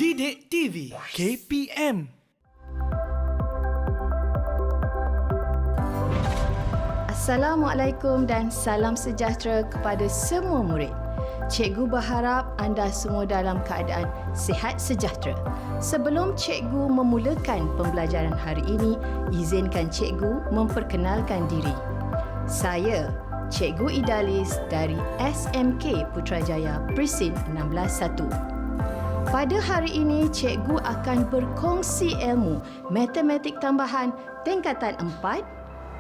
Didik TV KPM. Assalamualaikum dan salam sejahtera kepada semua murid. Cikgu berharap anda semua dalam keadaan sihat sejahtera. Sebelum cikgu memulakan pembelajaran hari ini, izinkan cikgu memperkenalkan diri. Saya, Cikgu Idalis dari SMK Putrajaya Presin 161. Pada hari ini, cikgu akan berkongsi ilmu matematik tambahan tingkatan 4,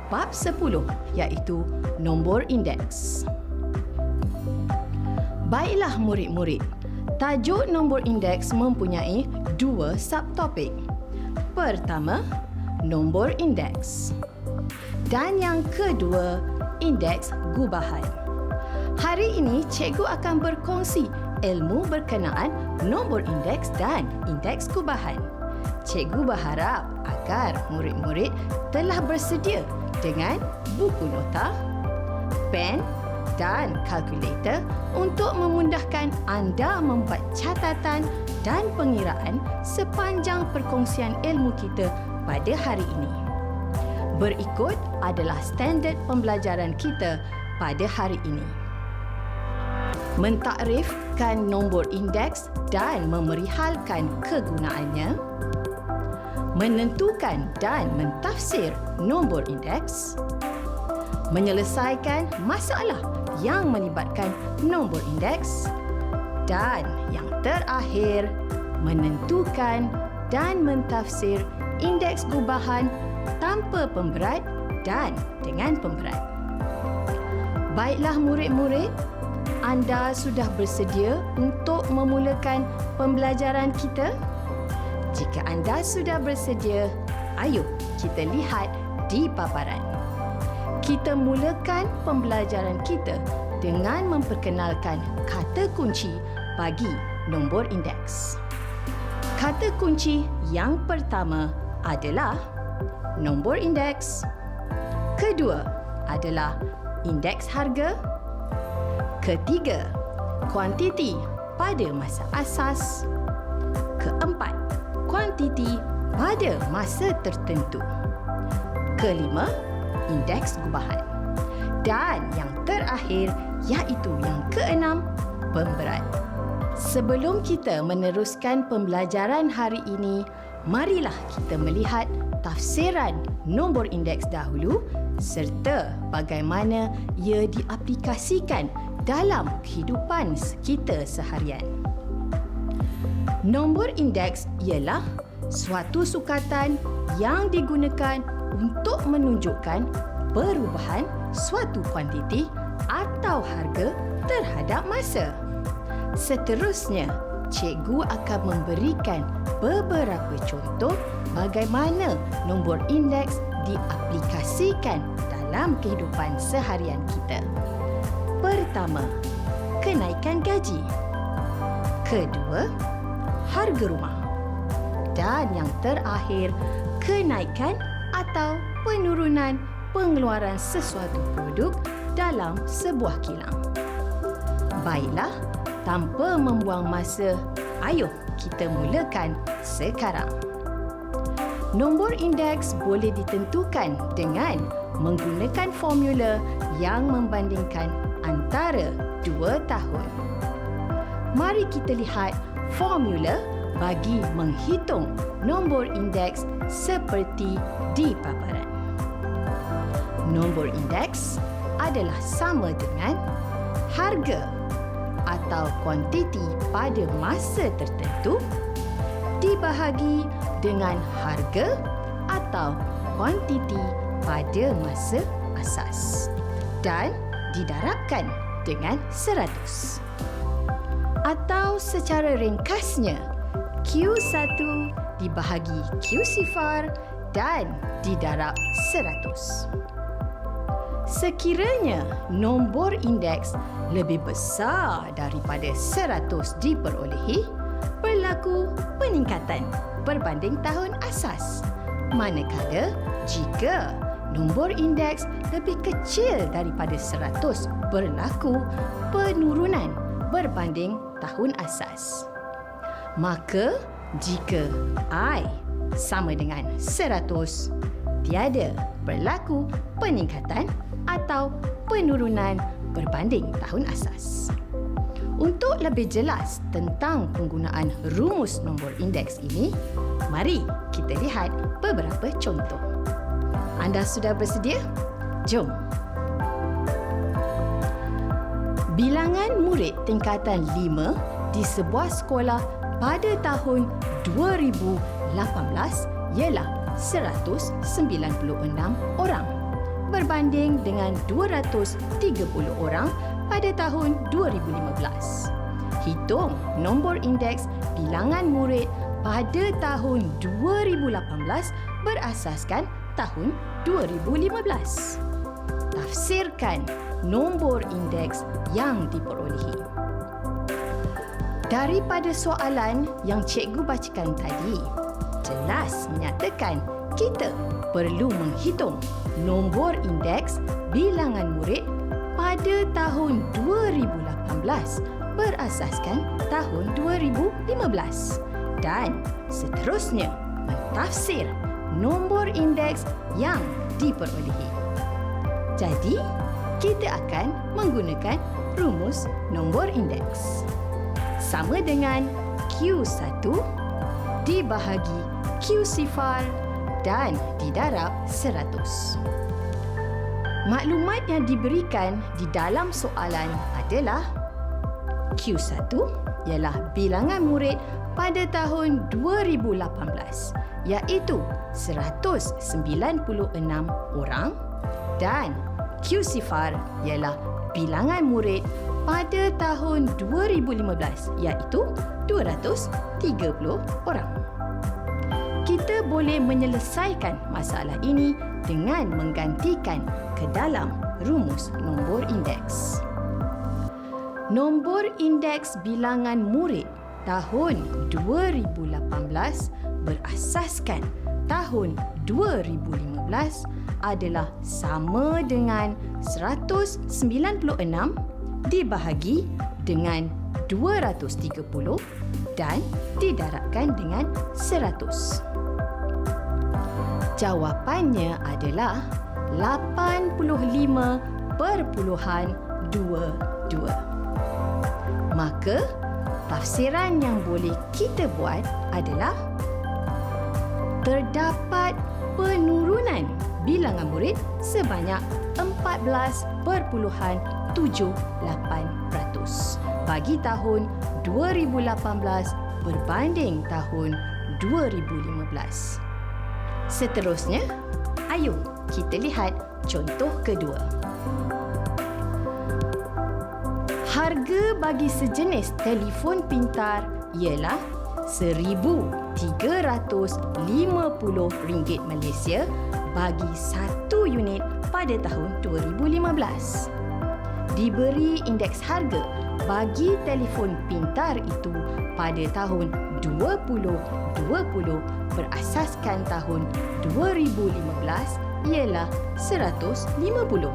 bab 10 iaitu nombor indeks. Baiklah murid-murid, tajuk nombor indeks mempunyai 2 subtopik. Pertama, nombor indeks. Dan yang kedua, indeks gubahan. Hari ini, cikgu akan berkongsi ilmu berkenaan nombor indeks dan indeks gubahan. Cikgu berharap agar murid-murid telah bersedia dengan buku nota, pen dan kalkulator untuk memudahkan anda membuat catatan dan pengiraan sepanjang perkongsian ilmu kita pada hari ini. Berikut adalah standard pembelajaran kita pada hari ini. Mentakrifkan nombor indeks dan memerihalkan kegunaannya, menentukan dan mentafsir nombor indeks, menyelesaikan masalah yang melibatkan nombor indeks, dan yang terakhir, menentukan dan mentafsir indeks gubahan tanpa pemberat dan dengan pemberat. Baiklah murid-murid, anda sudah bersedia untuk memulakan pembelajaran kita? Jika anda sudah bersedia, ayo kita lihat di paparan. Kita mulakan pembelajaran kita dengan memperkenalkan kata kunci bagi nombor indeks. Kata kunci yang pertama adalah nombor indeks. Kedua adalah indeks harga. Ketiga, kuantiti pada masa asas. Keempat, kuantiti pada masa tertentu. Kelima, indeks gubahan. Dan yang terakhir iaitu yang keenam, pemberat. Sebelum kita meneruskan pembelajaran hari ini, marilah kita melihat tafsiran nombor indeks dahulu serta bagaimana ia diaplikasikan dalam kehidupan kita seharian. Nombor indeks ialah suatu sukatan yang digunakan untuk menunjukkan perubahan suatu kuantiti atau harga terhadap masa. Seterusnya, cikgu akan memberikan beberapa contoh bagaimana nombor indeks diaplikasikan dalam kehidupan seharian kita. Pertama, kenaikan gaji. Kedua, harga rumah. Dan yang terakhir, kenaikan atau penurunan pengeluaran sesuatu produk dalam sebuah kilang. Baiklah, tanpa membuang masa, ayo kita mulakan sekarang. Nombor indeks boleh ditentukan dengan menggunakan formula yang membandingkan antara 2 tahun. Mari kita lihat formula bagi menghitung nombor indeks seperti di paparan. Nombor indeks adalah sama dengan harga atau kuantiti pada masa tertentu dibahagi dengan harga atau kuantiti pada masa asas dan didarabkan dengan 100. Atau secara ringkasnya, Q1 dibahagi Q0 dan didarab 100. Sekiranya nombor indeks lebih besar daripada 100 diperolehi, berlaku peningkatan berbanding tahun asas. Manakala jika nombor indeks lebih kecil daripada 100, berlaku penurunan berbanding tahun asas. Maka Jika I sama dengan 100, tiada berlaku peningkatan atau penurunan berbanding tahun asas. Untuk lebih jelas tentang penggunaan rumus nombor indeks ini, mari kita lihat beberapa contoh. Anda sudah bersedia? Jom. Bilangan murid tingkatan 5 di sebuah sekolah pada tahun 2018 ialah 196 orang berbanding dengan 230 orang pada tahun 2015. Hitung nombor indeks bilangan murid pada tahun 2018 berasaskan tahun 2015. Tafsirkan nombor indeks yang diperolehi. Daripada soalan yang cikgu bacakan tadi, jelas menyatakan kita perlu menghitung nombor indeks bilangan murid pada tahun 2018 berasaskan tahun 2015 dan seterusnya mentafsir nombor indeks yang diperolehi. Jadi, kita akan menggunakan rumus nombor indeks. Sama dengan Q1 dibahagi Q0 dan didarab 100. Maklumat yang diberikan di dalam soalan adalah Q1 ialah bilangan murid pada tahun 2018 iaitu 196 orang dan Q0 ialah bilangan murid pada tahun 2015 iaitu 230 orang. Kita boleh menyelesaikan masalah ini dengan menggantikan ke dalam rumus nombor indeks. Nombor indeks bilangan murid tahun 2018 berasaskan tahun 2015 adalah sama dengan 196 dibahagi dengan 230 dan didarabkan dengan 100. Jawapannya adalah 85.22. Maka, tafsiran yang boleh kita buat adalah terdapat penurunan bilangan murid sebanyak 14.78% bagi tahun 2018 berbanding tahun 2015. Seterusnya, ayo kita lihat contoh kedua. Harga bagi sejenis telefon pintar ialah RM1,350 Malaysia bagi satu unit pada tahun 2015. Diberi indeks harga bagi telefon pintar itu pada tahun 2020 berasaskan tahun 2015 ialah 150.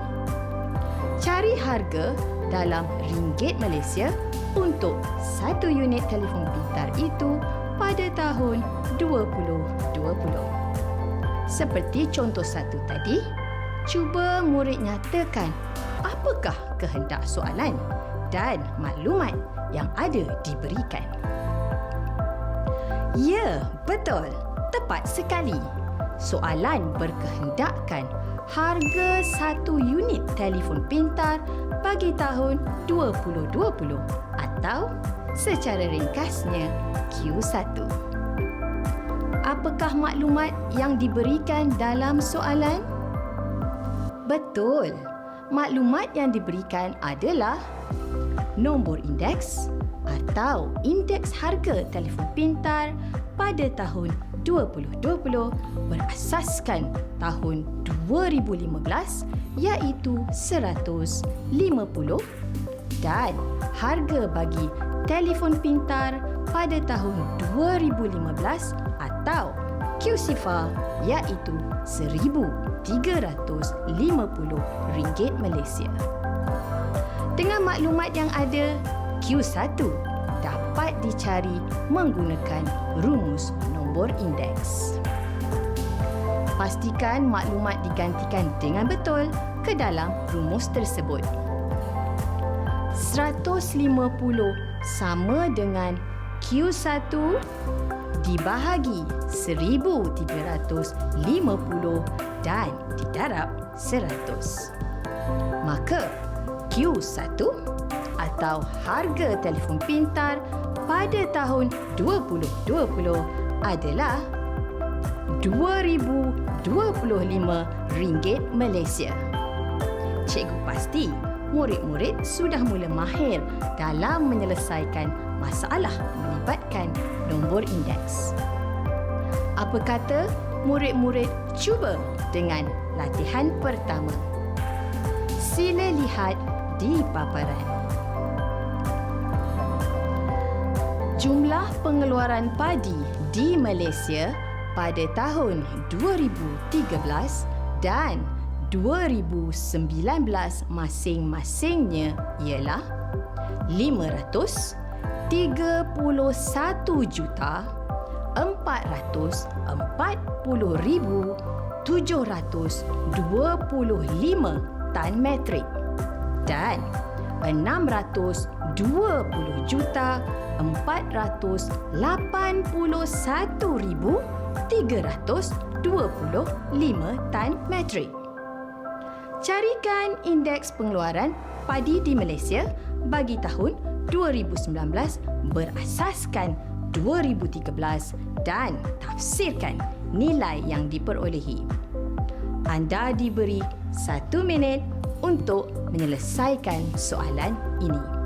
Cari harga dalam ringgit Malaysia untuk satu unit telefon pintar itu pada tahun 2020. Seperti contoh satu tadi, cuba murid nyatakan apakah kehendak soalan dan maklumat yang ada diberikan. Ya, betul. Tepat sekali. Soalan berkehendakkan harga satu unit telefon pintar bagi tahun 2020 atau secara ringkasnya Q1. Apakah maklumat yang diberikan dalam soalan? Betul. Maklumat yang diberikan adalah nombor indeks atau indeks harga telefon pintar pada tahun 2020 berasaskan tahun 2015 iaitu 150 dan harga bagi telefon pintar pada tahun 2015 atau Q0 iaitu RM1,350 Malaysia. Dengan maklumat yang ada, Q1 dapat dapat dicari menggunakan rumus nombor indeks. Pastikan maklumat digantikan dengan betul ke dalam rumus tersebut. 150 sama dengan Q1 dibahagi 1350 dan didarab 100. Maka Q1 atau harga telefon pintar pada tahun 2020 adalah RM2,025 Malaysia. Cikgu pasti murid-murid sudah mula mahir dalam menyelesaikan masalah melibatkan nombor indeks. Apa kata murid-murid cuba dengan latihan pertama? Sila lihat di paparan. Jumlah pengeluaran padi di Malaysia pada tahun 2013 dan 2019 masing-masingnya ialah 531,440,725 tan metrik dan 620,481,325 tan metrik. Carikan indeks pengeluaran padi di Malaysia bagi tahun 2019 berasaskan 2013 dan tafsirkan nilai yang diperolehi. Anda diberi 1 minit untuk menyelesaikan soalan ini.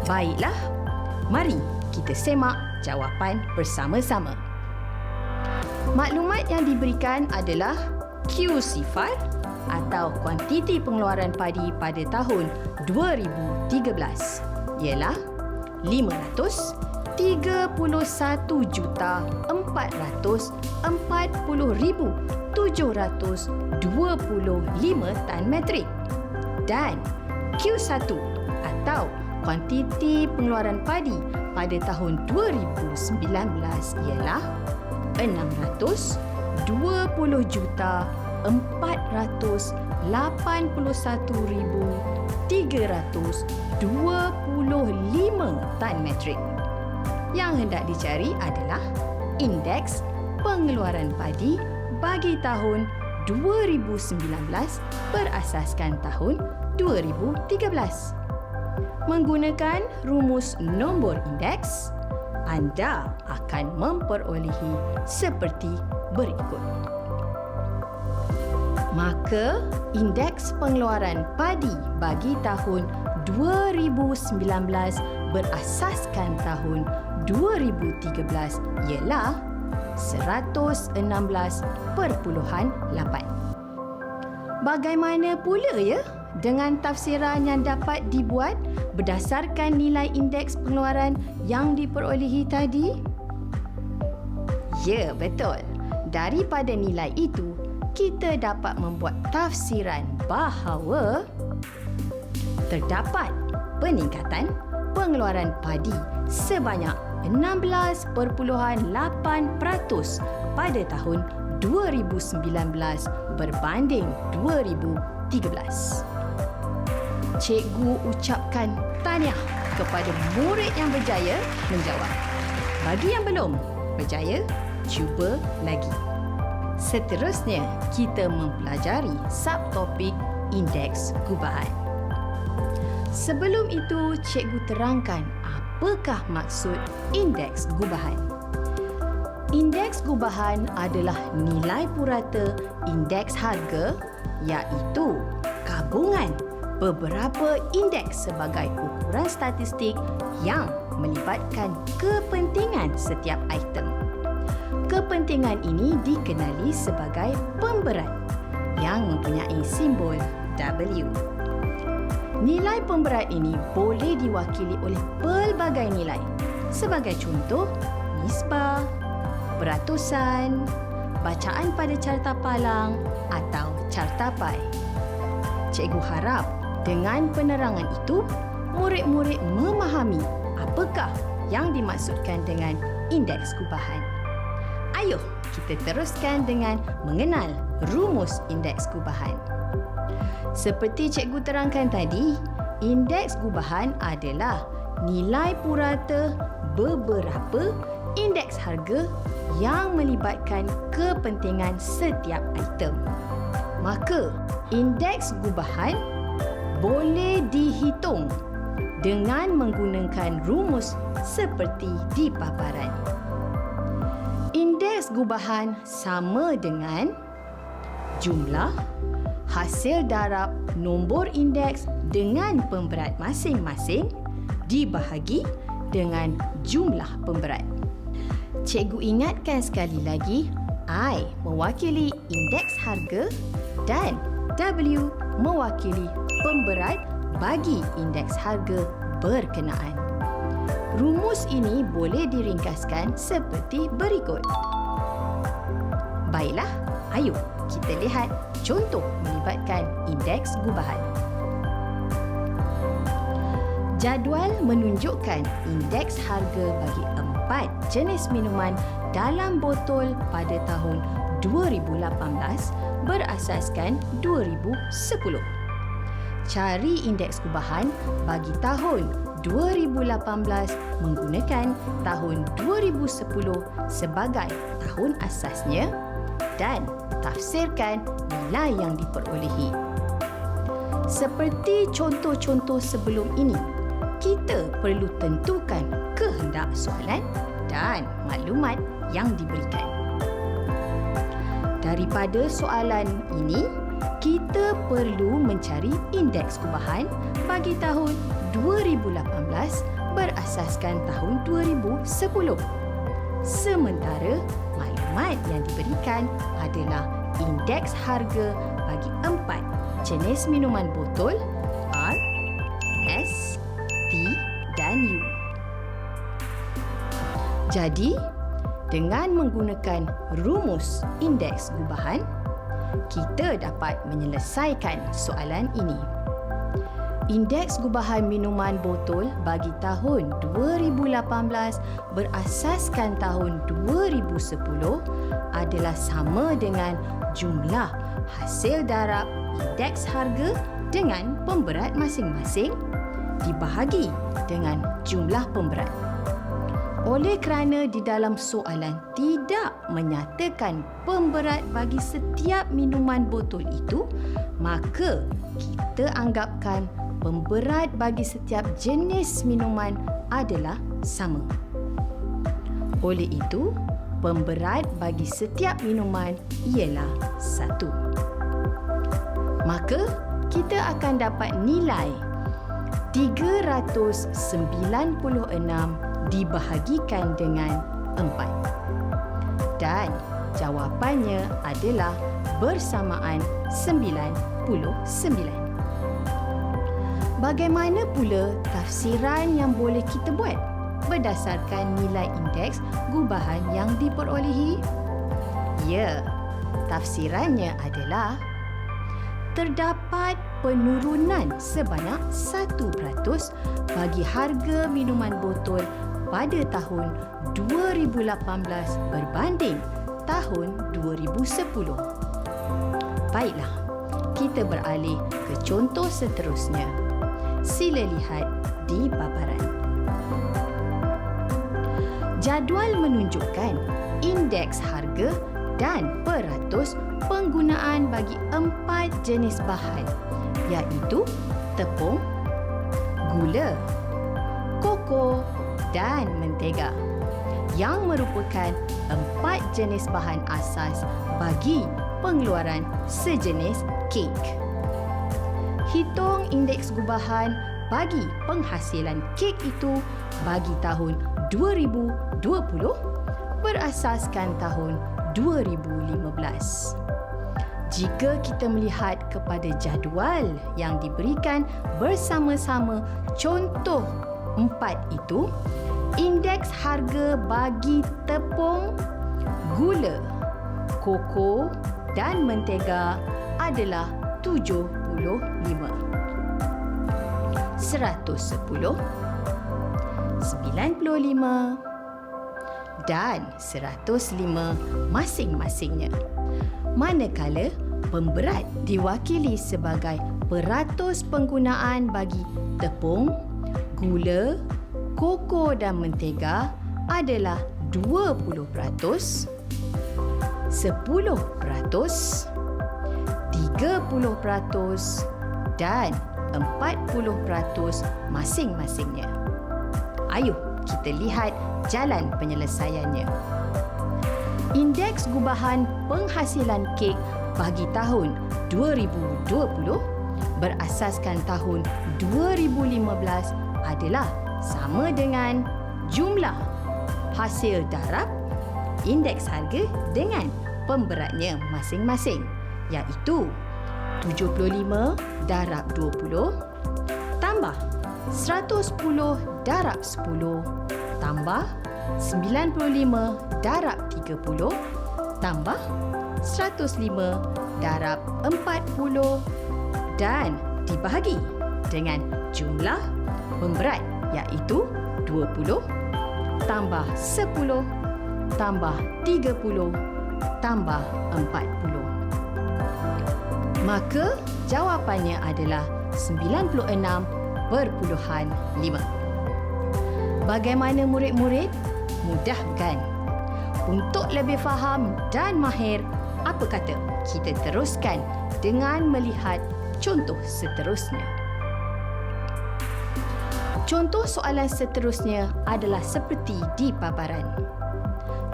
Baiklah, mari kita semak jawapan bersama-sama. Maklumat yang diberikan adalah Q sifar atau kuantiti pengeluaran padi pada tahun 2013 ialah 531,440,725 tan metrik dan Q1 atau kuantiti pengeluaran padi pada tahun 2019 ialah 620,481,325 tan metrik. Yang hendak dicari adalah indeks pengeluaran padi bagi tahun 2019 berasaskan tahun 2013. Menggunakan rumus nombor indeks, anda akan memperolehi seperti berikut. Maka, indeks pengeluaran padi bagi tahun 2019 berasaskan tahun 2013 ialah 116.8. Bagaimana pula ya dengan tafsiran yang dapat dibuat berdasarkan nilai indeks pengeluaran yang diperolehi tadi? Ya, betul. Daripada nilai itu, kita dapat membuat tafsiran bahawa terdapat peningkatan pengeluaran padi sebanyak 16.8% pada tahun 2019 berbanding 2013. Cikgu ucapkan tahniah kepada murid yang berjaya menjawab. Bagi yang belum berjaya, cuba lagi. Seterusnya, kita mempelajari subtopik indeks gubahan. Sebelum itu, cikgu terangkan apakah maksud indeks gubahan. Indeks gubahan adalah nilai purata indeks harga, iaitu gabungan beberapa indeks sebagai ukuran statistik yang melibatkan kepentingan setiap item. Kepentingan ini dikenali sebagai pemberat yang mempunyai simbol W. Nilai pemberat ini boleh diwakili oleh pelbagai nilai. Sebagai contoh, nisbah, beratusan, bacaan pada carta palang atau carta pai. Cikgu harap dengan penerangan itu, murid-murid memahami apakah yang dimaksudkan dengan indeks gubahan. Ayuh, kita teruskan dengan mengenal rumus indeks gubahan. Seperti cikgu terangkan tadi, indeks gubahan adalah nilai purata beberapa indeks harga yang melibatkan kepentingan setiap item. Maka, indeks gubahan boleh dihitung dengan menggunakan rumus seperti di paparan. Indeks gubahan sama dengan jumlah hasil darab nombor indeks dengan pemberat masing-masing dibahagi dengan jumlah pemberat. Cikgu ingatkan sekali lagi, I mewakili indeks harga dan W mewakili pemberat bagi indeks harga berkenaan. Rumus ini boleh diringkaskan seperti berikut. Baiklah, ayo kita lihat contoh melibatkan indeks gubahan. Jadual menunjukkan indeks harga bagi 4 jenis minuman dalam botol pada tahun 2018 berasaskan 2010. Cari indeks gubahan bagi tahun 2018 menggunakan tahun 2010 sebagai tahun asasnya dan tafsirkan nilai yang diperolehi. Seperti contoh-contoh sebelum ini, kita perlu tentukan kehendak soalan dan maklumat yang diberikan. Daripada soalan ini, kita perlu mencari indeks gubahan bagi tahun 2018 berasaskan tahun 2010. Sementara maklumat yang diberikan adalah indeks harga bagi 4 jenis minuman botol R, S, T dan U. Jadi, dengan menggunakan rumus indeks gubahan, kita dapat menyelesaikan soalan ini. Indeks gubahan minuman botol bagi tahun 2018 berasaskan tahun 2010 adalah sama dengan jumlah hasil darab indeks harga dengan pemberat masing-masing dibahagi dengan jumlah pemberat. Oleh kerana di dalam soalan tidak menyatakan pemberat bagi setiap minuman botol itu, maka kita anggapkan pemberat bagi setiap jenis minuman adalah sama. Oleh itu, pemberat bagi setiap minuman ialah 1. Maka, kita akan dapat nilai 396 dibahagikan dengan 4. Dan jawapannya adalah bersamaan 99. Bagaimana pula tafsiran yang boleh kita buat berdasarkan nilai indeks gubahan yang diperolehi? Ya, tafsirannya adalah terdapat penurunan sebanyak 1% bagi harga minuman botol pada tahun 2018 berbanding tahun 2010. Baiklah, kita beralih ke contoh seterusnya. Sila lihat di paparan. Jadual menunjukkan indeks harga dan peratus penggunaan bagi 4 jenis bahan, iaitu tepung, gula, koko dan mentega, yang merupakan 4 jenis bahan asas bagi pengeluaran sejenis kek. Hitung indeks gubahan bagi penghasilan kek itu bagi tahun 2020 berasaskan tahun 2015. Jika kita melihat kepada jadual yang diberikan bersama-sama contoh 4 itu, indeks harga bagi tepung, gula, koko dan mentega adalah 75, 110, 95 dan 105 masing-masingnya. Manakala pemberat diwakili sebagai peratus penggunaan bagi tepung, gula, koko dan mentega adalah 20%, 10%, 30% dan 40% masing-masingnya. Ayuh kita lihat jalan penyelesaiannya. Indeks gubahan penghasilan kek bagi tahun 2020 berasaskan tahun 2015 adalah sama dengan jumlah hasil darab, indeks harga dengan pemberatnya masing-masing, iaitu 75 darab 20 tambah 110 darab 10 tambah 95 darab 30 tambah 105 darab 40 dan dibahagi dengan jumlah pemberat iaitu 20 tambah 10 tambah 30 tambah 40. Maka jawapannya adalah 96.5. Bagaimana murid-murid? Mudah kan? Untuk lebih faham dan mahir, apa kata kita teruskan dengan melihat contoh seterusnya. Contoh soalan seterusnya adalah seperti di paparan.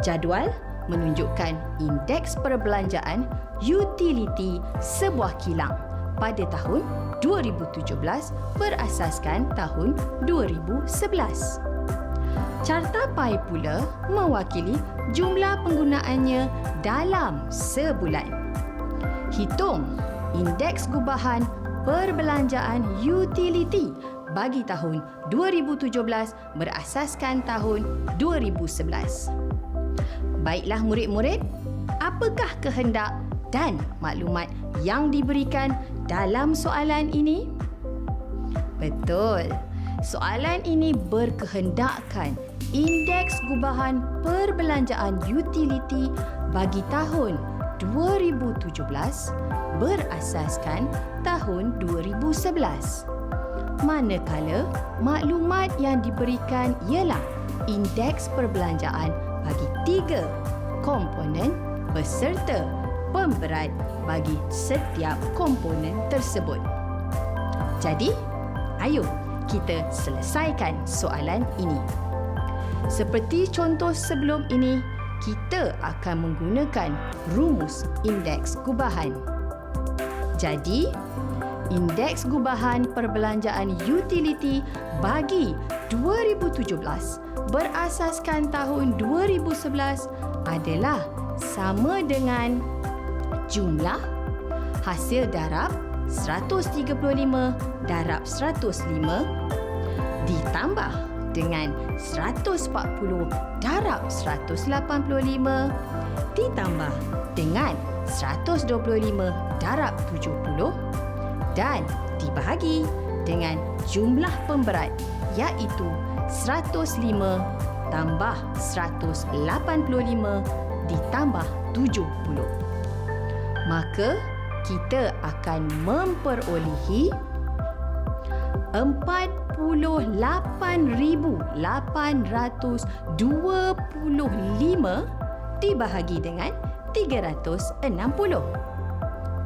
Jadual menunjukkan indeks perbelanjaan utiliti sebuah kilang pada tahun 2017 berasaskan tahun 2011. Carta pai pula mewakili jumlah penggunaannya dalam sebulan. Hitung indeks gubahan perbelanjaan utiliti bagi tahun 2017 berasaskan tahun 2011. Baiklah murid-murid, apakah kehendak dan maklumat yang diberikan dalam soalan ini? Betul. Soalan ini berkehendakkan indeks gubahan perbelanjaan utiliti bagi tahun 2017 berasaskan tahun 2011. Manakala maklumat yang diberikan ialah indeks perbelanjaan bagi 3 komponen beserta pemberat bagi setiap komponen tersebut. Jadi, ayo kita selesaikan soalan ini. Seperti contoh sebelum ini, kita akan menggunakan rumus indeks gubahan. Jadi, indeks gubahan perbelanjaan utiliti bagi 2017 berasaskan tahun 2011 adalah sama dengan jumlah hasil darab 135 darab 105 ditambah dengan 140 darab 185 ditambah dengan 125 darab 70 dan dibahagi dengan jumlah pemberat iaitu 105 tambah 185 ditambah 70. Maka kita akan memperolehi 48,825 dibahagi dengan 360.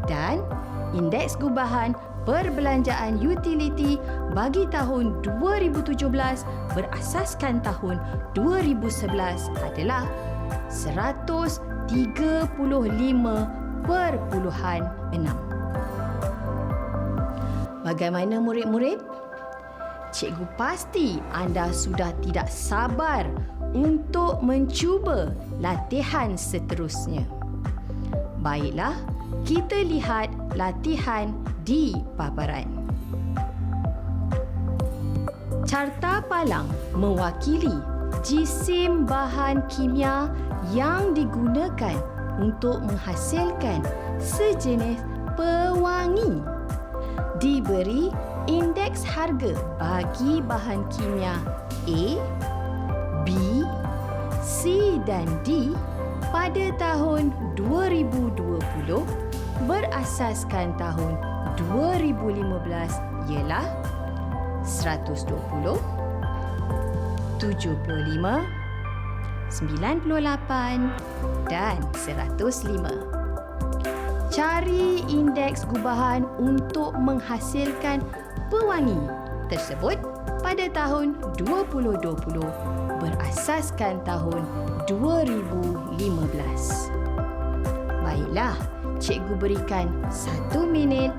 Dan indeks gubahan perbelanjaan utiliti bagi tahun 2017 berasaskan tahun 2011 adalah 135.6. Bagaimana murid-murid? cikgu pasti anda sudah tidak sabar untuk mencuba latihan seterusnya. Baiklah, kita lihat latihan di paparan. Carta palang mewakili jisim bahan kimia yang digunakan untuk menghasilkan sejenis pewangi. Diberi indeks harga bagi bahan kimia A, B, C dan D pada tahun 2020 berasaskan tahun 2015 ialah 120, 75, 98 dan 105. Cari indeks gubahan untuk menghasilkan pewangi tersebut pada tahun 2020 berasaskan tahun 2015. Baiklah, cikgu berikan 1 minit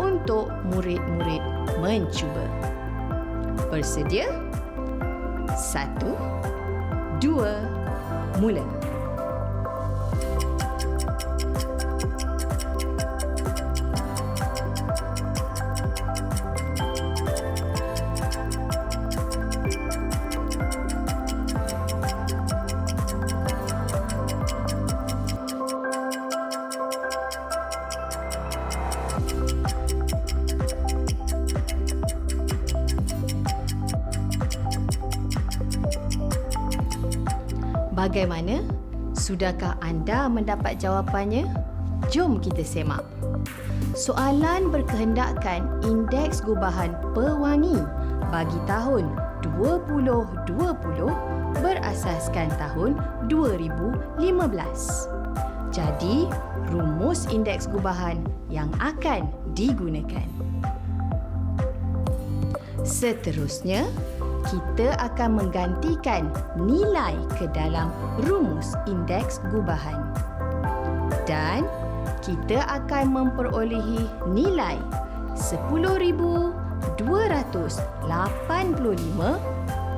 untuk murid-murid mencuba. Bersedia? 1, 2, mula. Bagaimana? Sudahkah anda mendapat jawapannya? Jom kita semak. Soalan berkehendakkan indeks gubahan pewangi bagi tahun 2020 berasaskan tahun 2015. Jadi, rumus indeks gubahan yang akan digunakan. Seterusnya, kita akan menggantikan nilai ke dalam rumus indeks gubahan. Dan kita akan memperolehi nilai 10,285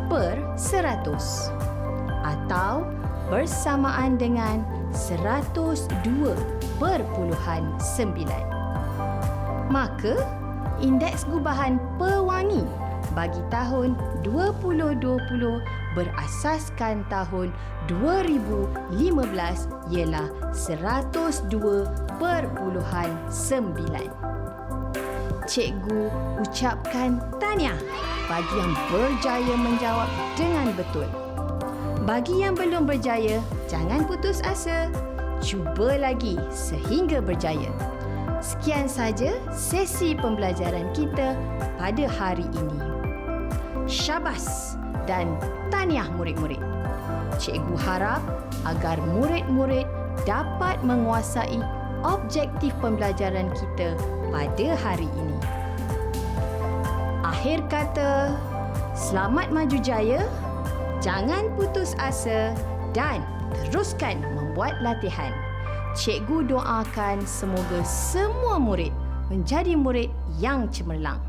per 100 atau bersamaan dengan 102.9. Maka, indeks gubahan pewangi bagi tahun 2020 berasaskan tahun 2015 ialah 102.9. Cikgu ucapkan tahniah bagi yang berjaya menjawab dengan betul. Bagi yang belum berjaya, jangan putus asa. Cuba lagi sehingga berjaya. Sekian saja sesi pembelajaran kita pada hari ini. Syabas dan tahniah murid-murid. Cikgu harap agar murid-murid dapat menguasai objektif pembelajaran kita pada hari ini. Akhir kata, selamat maju jaya, jangan putus asa dan teruskan membuat latihan. Cikgu doakan semoga semua murid menjadi murid yang cemerlang.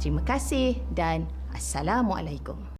Terima kasih dan Assalamualaikum.